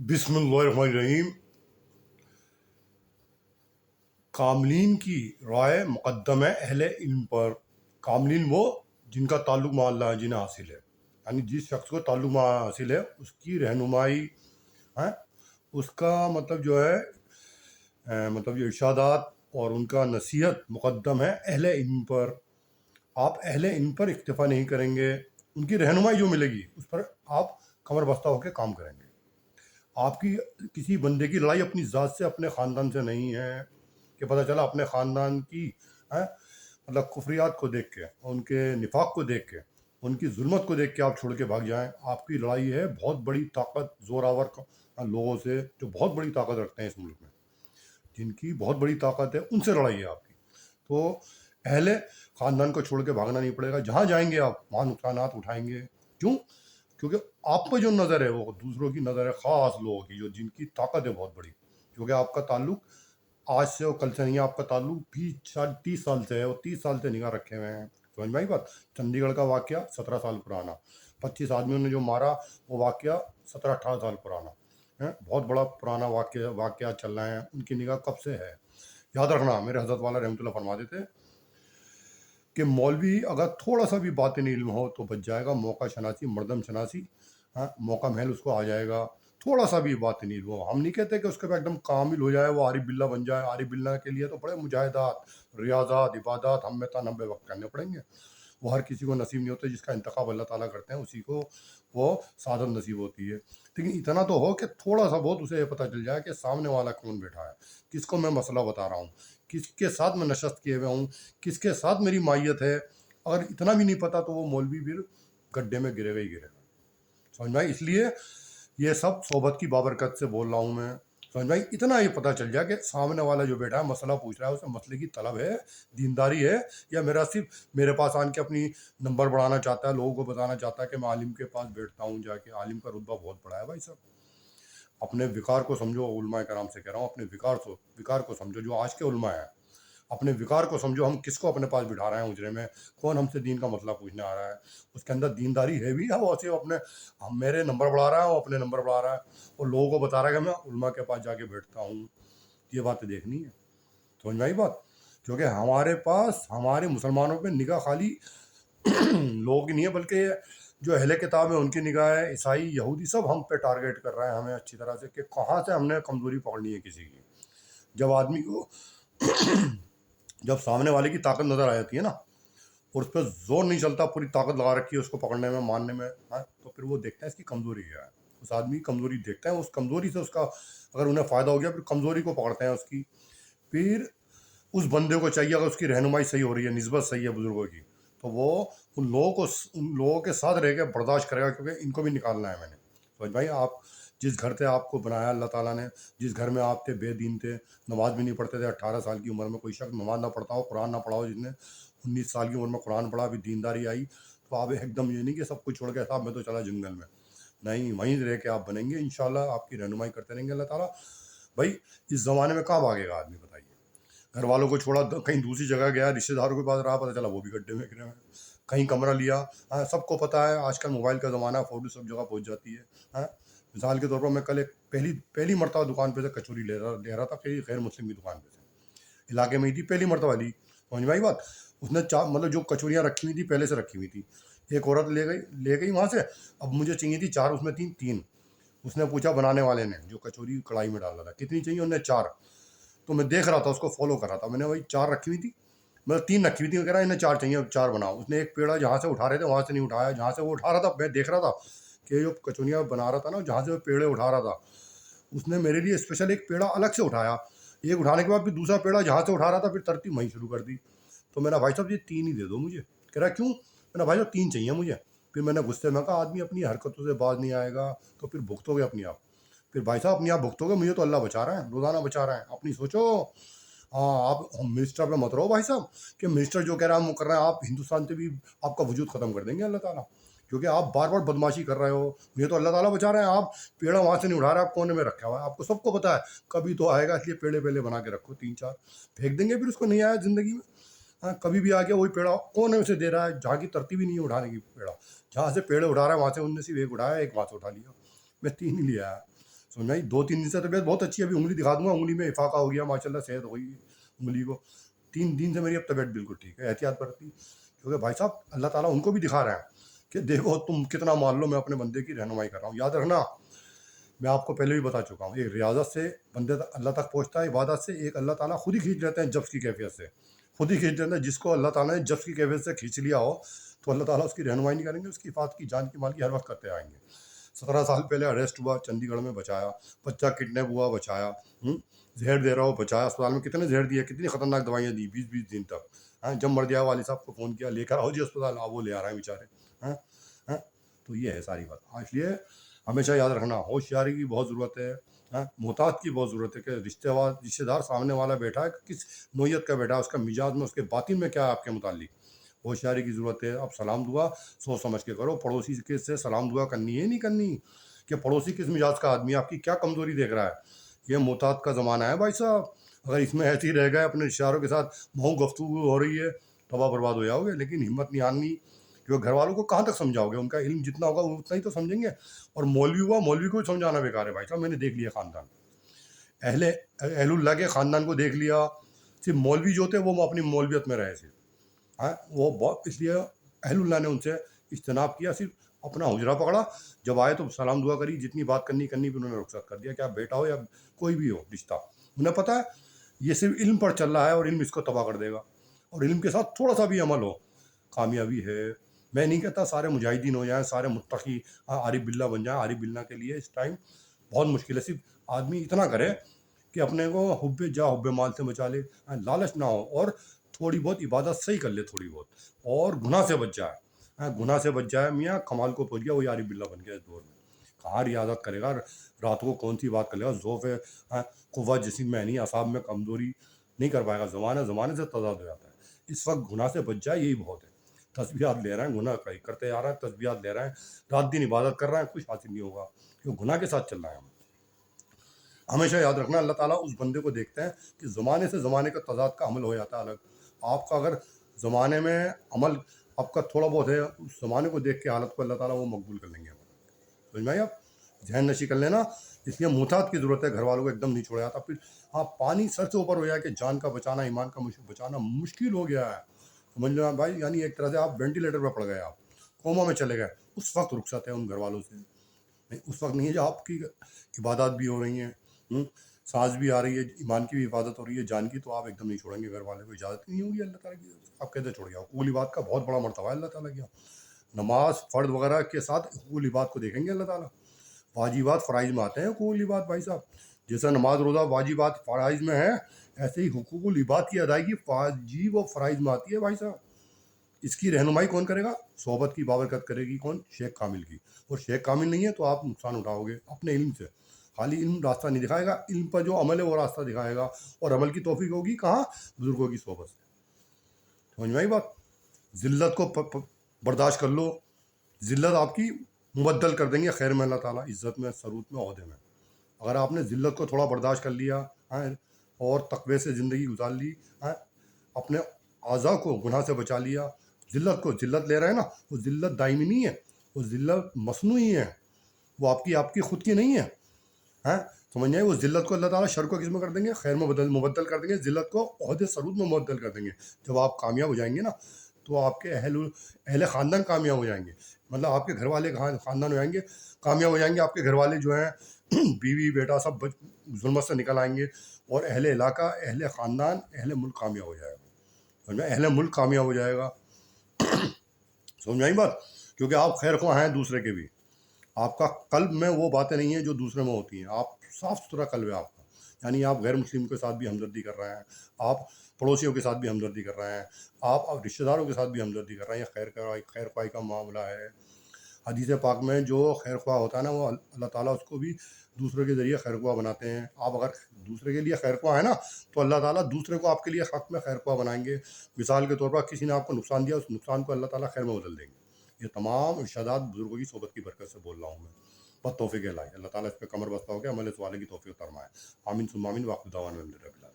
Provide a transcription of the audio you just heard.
बिस्मिल्लाहिर्रहमानिर्रहीम। कामलीन की राय मुक़द्दम है अहले इल्म पर। कामलीन वो जिनका ताल्लुक़ मा अल्लाह जिन्हें हासिल है, यानी जिस शख्स को ताल्लुक़ मा हासिल है उसकी रहनुमाई है, उसका मतलब जो है मतलब जो इरशादात और उनका नसीहत मुक़द्दम है अहले इल्म पर। आप अहले इल्म पर इक्तिफ़ा नहीं करेंगे, उनकी रहनुमाई जो मिलेगी उस पर आप कमर बस्ता होकर काम करेंगे। आपकी किसी बंदे की लड़ाई अपनी ज़ात से, अपने ख़ानदान से नहीं है कि पता चला अपने ख़ानदान की है मतलब कुफ्रियात को देख के, उनके निफाक को देख के, उनकी जुल्मत को देख के आप छोड़ के भाग जाएं। आपकी लड़ाई है बहुत बड़ी ताकत ज़ोरावर लोगों से जो बहुत बड़ी ताकत रखते हैं इस मुल्क में, जिनकी बहुत बड़ी ताकत है, उनसे लड़ाई है आपकी। तो अहले ख़ानदान को छोड़ के भागना नहीं पड़ेगा। जहाँ जाएंगे आप वहाँ नुकसानात उठाएंगे। क्यों? क्योंकि आप पर जो नज़र है वो दूसरों की नज़र है, ख़ास लोगों की जो जिनकी ताकत है बहुत बड़ी। क्योंकि आपका ताल्लुक आज से और कल से नहीं है, आपका ताल्लुक 30 साल से है और 30 साल से निगाह रखे हुए हैं। समझ में आई बात? चंडीगढ़ का वाक़या 17 साल पुराना, 25 आदमियों ने जो मारा वो वाक़या 17-18 साल पुराना है। बहुत बड़ा पुराना वाक़या चल रहे हैं, उनकी निगाह कब से है। याद रखना, मेरे हज़रत वाला रहमतुल्लाह फरमा देते कि मौलवी अगर थोड़ा सा भी बातिन इल्म हो तो बच जाएगा। मौका शनासी, मर्दम शनासी, हाँ, मौका महल उसको आ जाएगा। थोड़ा सा भी बातिन इल्म हो, हम नहीं कहते कि उसके बाद एकदम कामिल हो जाए, वो आरिफ बिल्ला बन जाए। आरिफ बिल्ला के लिए तो बड़े मुजाहिदात, रियाजात, इबादत हम में तनबे वक्त करने पड़ेंगे। वो हर किसी को नसीब नहीं होते। जिसका इंतखाब अल्लाह ताला करते हैं उसी को वो सादत नसीब होती है। लेकिन इतना तो हो कि थोड़ा सा बहुत उसे ये पता चल जाए कि सामने वाला कौन बैठा है, किसको मैं मसला बता रहा हूँ, किसके साथ मैं नशस्त किए हुए हूँ, किसके साथ मेरी मायत है। अगर इतना भी नहीं पता तो वो मौलवी फिर गड्ढे में गिरेगा ही गिरेगा। समझ में आई? इसलिए ये सब सोबत की बाबरकत से बोल रहा हूँ मैं। समझ में आई? इतना ये पता चल जाए कि सामने वाला जो बैठा है मसला पूछ रहा है, उसे मसले की तलब है, दीनदारी है, या मेरा सिर्फ मेरे पास आन के अपनी नंबर बढ़ाना चाहता है, लोगों को बताना चाहता है कि मैं आलिम के पास बैठता हूँ जाके। आलिम का रुतबा बहुत बड़ा है भाई साहब। अपने विकार को समझो। उलमा कराम से कह रहा हूँ, अपने विकार को समझो। जो आज के उलमा है, अपने विकार को समझो। हम किसको अपने पास बिठा रहे हैं उजरे में? कौन हमसे दीन का मसला पूछने आ रहा है? उसके अंदर दीनदारी है भी, है वो सिर्फ अपने हम मेरे नंबर बढ़ा रहा है, वो अपने नंबर बढ़ा रहा है और लोगों को बता रहा है कि मैं उलमा के पास जाके बैठता हूँ। ये बात देखनी है। समझ में आई बात? क्योंकि हमारे पास, हमारे मुसलमानों पे निगाह खाली लोगों की नहीं है, बल्कि जो अहले किताब है उनकी निगाह है। ईसाई, यहूदी, सब हम पे टारगेट कर रहे हैं हमें अच्छी तरह से कि कहाँ से हमने कमज़ोरी पकड़नी है किसी की। जब आदमी को जब सामने वाले की ताकत नज़र आ जाती है ना और उस पर जोर नहीं चलता, पूरी ताकत लगा रखी है उसको पकड़ने में, मारने में, हाँ, तो फिर वो देखता है इसकी कमज़ोरी क्या है। उस आदमी की कमज़ोरी देखते हैं, उस कमज़ोरी से उसका अगर उन्हें फ़ायदा हो गया फिर कमज़ोरी को पकड़ते हैं उसकी। फिर उस बंदे को चाहिए, अगर उसकी रहनुमाई सही हो रही है, निस्बत सही है बुज़ुर्गों की, तो वो उन लोगों के साथ रह के बर्दाश्त करेगा, क्योंकि इनको भी निकालना है मैंने। तो भाई, आप जिस घर से आपको बनाया अल्लाह ताला ने, जिस घर में आप थे बेदीन थे, नमाज भी नहीं पढ़ते थे, 18 साल की उम्र में कोई शख्स नमाज ना पढ़ता हो, कुरान ना पढ़ा हो, जिसने 19 साल की उम्र में कुरान पढ़ा, अभी दीनदारी आई, तो आप एकदम ये नहीं कि सब कुछ छोड़ के साहब मैं तो चला जंगल में। नहीं, वहीं रह के आप बनेंगे इंशाल्लाह। आपकी रहनुमाई करते रहेंगे अल्लाह ताला। भाई, इस ज़माने में कहाँ भागेगा आदमी, बताइए? घर वालों को छोड़ा, कहीं दूसरी जगह गया, रिश्तेदारों के पास रहा, पता चला वो भी गड्ढे में गिरे हुए हैं। कहीं कमरा लिया, हाँ, सबको पता है आजकल मोबाइल का ज़माना, फ़ोटो सब जगह पहुंच जाती है। हाँ, मिसाल के तौर पर मैं कल एक पहली मरतबा दुकान पे से कचौरी ले रहा था, कहीं गैर मुस्लिम की दुकान पे से, इलाके में ही थी, पहली मरतबा ली। समझ में आई बात? उसने मतलब जो कचौरियाँ रखी हुई थी पहले से रखी हुई थी, एक औरत ले गई वहाँ से। अब मुझे चाहिए थी 4, उसमें थी 3। उसने पूछा बनाने वाले ने, जो कचौरी कढ़ाई में डाल रहा था, कितनी चाहिए? उन्होंने 4। तो मैं देख रहा था, उसको फॉलो कर रहा था। मैंने वही 4 रखी हुई थी, मतलब 3 रखी हुई थी। मैं कह रहा इन्हें 4 चाहिए, 4 बनाओ। उसने एक पेड़ा जहाँ से उठा रहे थे वहाँ से नहीं उठाया, जहाँ से वो उठा रहा था मैं देख रहा था कि जो कचौनियाँ बना रहा था ना, जहाँ से वो पेड़े उठा रहा था, उसने मेरे लिए स्पेशल एक पेड़ा अलग से उठाया। एक उठाने के बाद फिर दूसरा पेड़ा जहाँ से उठा रहा था, फिर तरतीब वहीं शुरू कर दी। तो मेरा भाई साहब ये 3 ही दे दो मुझे। कह रहा क्यों? मैंने भाई साहब 3 चाहिए मुझे। फिर मैंने गुस्से में कहा आदमी अपनी हरकतों से बाज नहीं आएगा तो फिर भुगतोगे अपनी आप। फिर भाई साहब अपनी आप भुगतोगे, मुझे तो अल्लाह बचा रहा है, रोज़ाना बचा रहा है, अपनी सोचो। हाँ, आप मिनिस्टर पे मत रहो भाई साहब कि मिनिस्टर जो कह रहा है हम कर रहे हैं। आप हिंदुस्तान से भी आपका वजूद ख़त्म कर देंगे अल्लाह ताला, क्योंकि आप बार बार बदमाशी कर रहे हो। मुझे तो अल्लाह ताला बचा रहे हैं। आप पेड़ा वहाँ से नहीं उठा रहे, आप कोने में रखा हुआ है, आपको सबको पता है कभी तो आएगा, इसलिए पेड़े पहले बना के रखो 3-4। फेंक देंगे फिर उसको, नहीं आया ज़िंदगी में। हाँ, कभी भी आ गया वही पेड़ा कोने से दे रहा है, जहाँ की तरतीब ही नहीं है उठाने की। पेड़ा जहाँ से पेड़े उठा रहा है वहाँ से उनने सिर्फ एक उठाया, एक वहाँ से उठा लिया। मैं 3 ही लिया है। سمجھ میں آئی؟ 2-3 دن سے طبیعت بہت اچھی ہے، ابھی انگلی دکھا دوں گا، انگلی میں افاقہ ہو گیا ماشاء اللہ، صحت ہو گئی انگلی کو. 3 دن سے میری اب طبیعت بالکل ٹھیک ہے. احتیاط برتی، کیونکہ بھائی صاحب اللہ تعالیٰ ان کو بھی دکھا رہے ہیں کہ دیکھو تم کتنا مان لو، میں اپنے بندے کی رہنمائی کر رہا ہوں. یاد رکھنا، میں آپ کو پہلے بھی بتا چکا ہوں، ایک ریاضت سے بندے اللہ تک پہنچتا ہے، عبادت سے ایک اللہ تعالیٰ خود ہی کھینچ لیتے ہیں جبس کی کیفیت سے، خود ہی کھینچ لیتے ہیں. جس کو اللہ تعالیٰ نے جبس کی کیفیت سے کھینچ لیا ہو تو اللہ تعالیٰ اس کی رہنمائی نہیں کریں گے، اس کی حفاظت کی، جان کی، مال کی ہر وقت کرتے آئیں گے. 17 سال پہلے اریسٹ ہوا چنڈی گڑھ میں، بچایا. بچہ کڈنیپ ہوا، بچایا. زہر دے رہا ہو، بچایا. اسپتال میں کتنے زہر دیے، کتنی خطرناک دوائیاں دی 20 دن تک. جب مر گیا والد صاحب کو فون کیا، لے کر آؤ جی اسپتال، وہ لے آ رہے ہیں بیچارے. تو یہ ہے ساری بات. اس لیے ہمیشہ یاد رکھنا، ہوشیاری کی بہت ضرورت ہے، محتاط کی بہت ضرورت ہے کہ رشتہ دار سامنے والا بیٹھا ہے کس نوعیت کا بیٹھا ہے، اس کا مزاج میں، اس کے باطن میں کیا ہے آپ کے متعلق. ہوشیاری کی ضرورت ہے. اب سلام دعا سوچ سمجھ کے کرو. پڑوسی کے سے سلام دعا کرنی ہے نہیں کرنی کہ پڑوسی کس مزاج کا آدمی ہے، آپ کی کیا کمزوری دیکھ رہا ہے. یہ محتاط کا زمانہ ہے بھائی صاحب. اگر اس میں ایسے ہی رہ گئے، اپنے رشتہ داروں کے ساتھ بہت گفتگو ہو رہی ہے، تباہ برباد ہو جاؤ گے. لیکن ہمت نہیں ہارنی، کیونکہ گھر والوں کو کہاں تک سمجھاؤ گے، ان کا علم جتنا ہوگا وہ اتنا ہی تو سمجھیں گے. اور مولوی ہوا، مولوی کو بھی سمجھانا بیکار ہے بھائی صاحب. میں نے دیکھ لیا خاندان، اہل اللہ کے خاندان کو دیکھ لیا. صرف مولوی جو تھے وہ اپنی مولویت میں رہے تھے. وہ بہت، اس لیے اہل اللہ نے ان سے اجتناب کیا، صرف اپنا حجرہ پکڑا. جب آئے تو سلام دعا کری، جتنی بات کرنی بھی انہوں نے رخصت کر دیا کہ آپ بیٹا ہو یا کوئی بھی ہو رشتہ. انہیں پتہ ہے یہ صرف علم پر چل رہا ہے اور علم اس کو تباہ کر دے گا. اور علم کے ساتھ تھوڑا سا بھی عمل ہو، کامیابی ہے. میں نہیں کہتا سارے مجاہدین ہو جائیں، سارے متقی عارف باللہ بن جائیں. عارف باللہ کے لیے اس ٹائم بہت مشکل ہے. صرف آدمی اتنا کرے کہ اپنے کو حب جا حب مال سے بچا لے، لالچ نہ ہو، اور تھوڑی بہت عبادت صحیح کر لے تھوڑی بہت، اور گناہ سے بچ جائے. گناہ سے بچ جائے، میاں کمال کو پہنچ گیا. وہ عارف باللہ بن گیا اس دور میں. کہاں ریاضت کرے گا، رات کو کون سی بات کر لے گا. ذوف قوت جسم میں نہیں، اعصاب میں کمزوری نہیں کر پائے گا. زمانے سے تضاد ہو جاتا ہے. اس وقت گناہ سے بچ جائے، یہی بہت ہے. تسبیحات لے رہے ہیں، گناہ کرتے آ رہا ہے، تسبیحات لے رہے ہیں، رات دن عبادت کر رہے ہیں، کچھ حاصل نہیں ہوگا کیونکہ گناہ کے ساتھ چل رہا ہے. ہمیشہ یاد رکھنا، اللہ تعالیٰ اس بندے کو دیکھتے ہیں کہ زمانے سے زمانے کا تضاد کا عمل ہو جاتا ہے الگ. آپ کا اگر زمانے میں عمل آپ کا تھوڑا بہت ہے، اس زمانے کو دیکھ کے حالت کو اللہ تعالیٰ وہ مقبول کر لیں گے. سمجھ میں آئی؟ آپ ذہن نشی کر لینا. اس لیے محتاط کی ضرورت ہے. گھر والوں کو ایک دم نہیں چھوڑا جاتا. پھر پانی سر سے اوپر ہو جائے کہ جان کا بچانا، ایمان کا بچانا مشکل ہو گیا ہے. سمجھ لو بھائی، یعنی ایک طرح سے آپ وینٹیلیٹر پہ پڑ گئے، آپ کوما میں چلے گئے. اس وقت رخصت ہے ان گھر والوں سے. نہیں، اس وقت نہیں ہے جب آپ کی عبادات بھی ہو رہی ہیں، سانس بھی آ رہی ہے، ایمان کی بھی حفاظت ہو رہی ہے، جان کی. تو آپ ایک دم نہیں چھوڑیں گے. گھر والے کو اجازت نہیں ہوگی اللہ تعالیٰ کی. آپ کیسے چھوڑ گیا؟ حقوق العباد کا بہت بڑا مرتبہ ہے اللہ تعالیٰ کی. نماز فرض وغیرہ کے ساتھ حقوق العباد کو دیکھیں گے اللہ تعالیٰ. واجبات فرائض میں آتے ہیں حقوق العباد بھائی صاحب. جیسا نماز روزہ واجبات فرائض میں ہے، ایسے ہی حقوق العباد کی ادائیگی واجب و فرائض میں آتی ہے بھائی صاحب. اس کی رہنمائی کون کرے گا؟ صحبت کی بابرکت کرے گی کون؟ شیخ کامل کی. اور شیخ کامل نہیں ہے تو آپ نقصان اٹھاؤ گے اپنے علم سے. خالی علم راستہ نہیں دکھائے گا، علم پر جو عمل ہے وہ راستہ دکھائے گا. اور عمل کی توفیق ہوگی کہاں؟ بزرگوں کی صحبت سے. سمجھ میں آئی بات؟ ذلت کو برداشت کر لو. ذلت آپ کی مبدل کر دیں گے خیر میں اللہ تعالیٰ، عزت میں، ثروت میں، عہدے میں. اگر آپ نے ذلت کو تھوڑا برداشت کر لیا اور تقوی سے زندگی گزار لی، اپنے اعضاء کو گناہ سے بچا لیا. ذلت لے رہے ہیں نا، وہ ذلت دائمی نہیں ہے، وہ ذلت مصنوعی ہے. وہ آپ کی خود کی نہیں ہے. سمجھ آئے؟ وہ ذلت کو اللہ تعالیٰ شر کو کس میں کر دیں گے؟ خیر میں مبدل کر دیں گے. ذلت کو عہدے ثروت میں مبدل کر دیں گے. جب آپ کامیاب ہو جائیں گے نا، تو آپ کے اہل خاندان کامیاب ہو جائیں گے. مطلب آپ کے گھر والے خاندان ہو جائیں گے، کامیاب ہو جائیں گے. آپ کے گھر والے جو ہیں، بیوی بیٹا سب ظلمت سے نکل آئیں گے. اور اہل علاقہ، اہل خاندان، اہل ملک کامیاب ہو جائے گا. اہل ملک کامیاب ہو جائے گا. سمجھ آئی بات؟ کیونکہ آپ خیر خواہ ہیں دوسرے کے بھی. آپ کا قلب میں وہ باتیں نہیں ہیں جو دوسرے میں ہوتی ہیں. آپ صاف ستھرا قلب ہے آپ کا. یعنی آپ غیر مسلم کے ساتھ بھی ہمدردی کر رہے ہیں، آپ پڑوسیوں کے ساتھ بھی ہمدردی کر رہے ہیں، آپ رشتہ داروں کے ساتھ بھی ہمدردی کر رہے ہیں. یہ خیر خواہی کا معاملہ ہے. حدیث پاک میں جو خیر خواہ ہوتا ہے نا، وہ اللہ تعالیٰ اس کو بھی دوسرے کے ذریعے خیر خواہ بناتے ہیں. آپ اگر دوسرے کے لیے خیر خواہ ہیں نا، تو اللہ تعالیٰ دوسرے کو آپ کے لیے حق میں خیر خواہ بنائیں گے. مثال کے طور پر کسی نے آپ کو نقصان دیا، اس نقصان کو اللہ تعالیٰ خیر میں بدل دیں گے. یہ تمام ارشادات بزرگوں کی صحبت کی برکت سے بول رہا ہوں میں. بس توفیق الہی، اللہ تعالیٰ اس پہ کمر بستہ ہو کے عمل سوالے کی توفیق فرمائے. آمین ثم آمین. واقع دعوانا الحمدللہ.